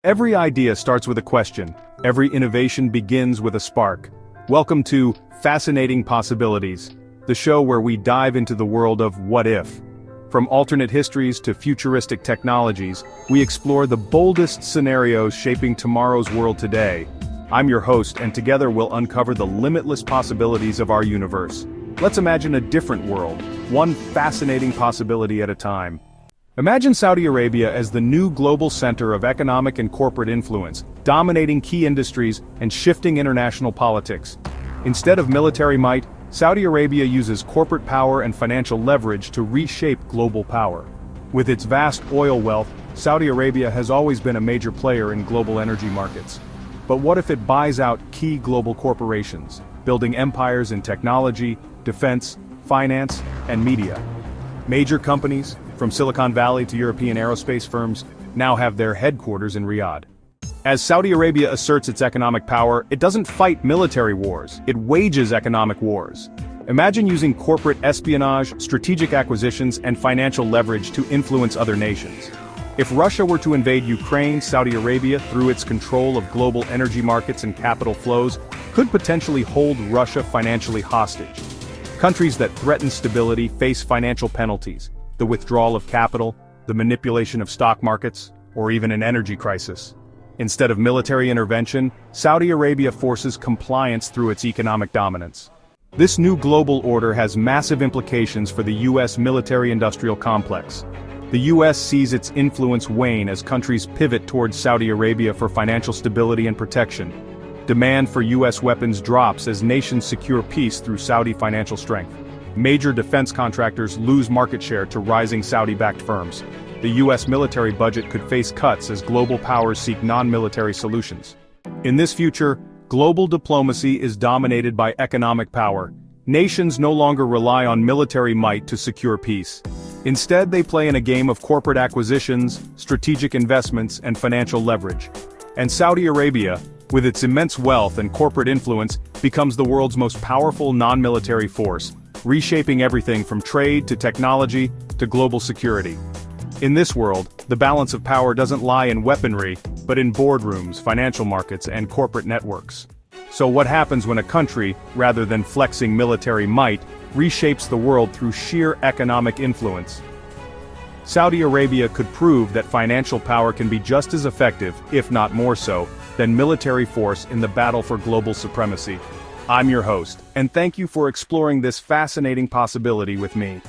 Every idea starts with a question. Every innovation begins with a spark. Welcome to Fascinating Possibilities, the show where we dive into the world of what if. From alternate histories to futuristic technologies, we explore the boldest scenarios shaping tomorrow's world today. I'm your host, and together we'll uncover the limitless possibilities of our universe. Let's imagine a different world, one fascinating possibility at a time. Imagine Saudi Arabia as the new global center of economic and corporate influence, dominating key industries and shifting international politics. Instead of military might, Saudi Arabia uses corporate power and financial leverage to reshape global power. With its vast oil wealth, Saudi Arabia has always been a major player in global energy markets. But what if it buys out key global corporations, building empires in technology, defense, finance, and media? Major companies, from Silicon Valley to European aerospace firms, now have their headquarters in Riyadh. As Saudi Arabia asserts its economic power, it doesn't fight military wars, it wages economic wars. Imagine using corporate espionage, strategic acquisitions, and financial leverage to influence other nations. If Russia were to invade Ukraine, Saudi Arabia, through its control of global energy markets and capital flows, could potentially hold Russia financially hostage. Countries that threaten stability face financial penalties. The withdrawal of capital, the manipulation of stock markets, or even an energy crisis. Instead of military intervention, Saudi Arabia forces compliance through its economic dominance. This new global order has massive implications for the U.S. military-industrial complex. The U.S. sees its influence wane as countries pivot towards Saudi Arabia for financial stability and protection. Demand for U.S. weapons drops as nations secure peace through Saudi financial strength. Major defense contractors lose market share to rising Saudi-backed firms. The U.S. military budget could face cuts as global powers seek non-military solutions. In this future, global diplomacy is dominated by economic power. Nations no longer rely on military might to secure peace. Instead, they play in a game of corporate acquisitions, strategic investments, and financial leverage. And Saudi Arabia, with its immense wealth and corporate influence, becomes the world's most powerful non-military force, reshaping everything from trade to technology to global security. In this world, the balance of power doesn't lie in weaponry, but in boardrooms, financial markets, and corporate networks. So what happens when a country, rather than flexing military might, reshapes the world through sheer economic influence? Saudi Arabia could prove that financial power can be just as effective, if not more so, than military force in the battle for global supremacy. I'm your host, and thank you for exploring this fascinating possibility with me.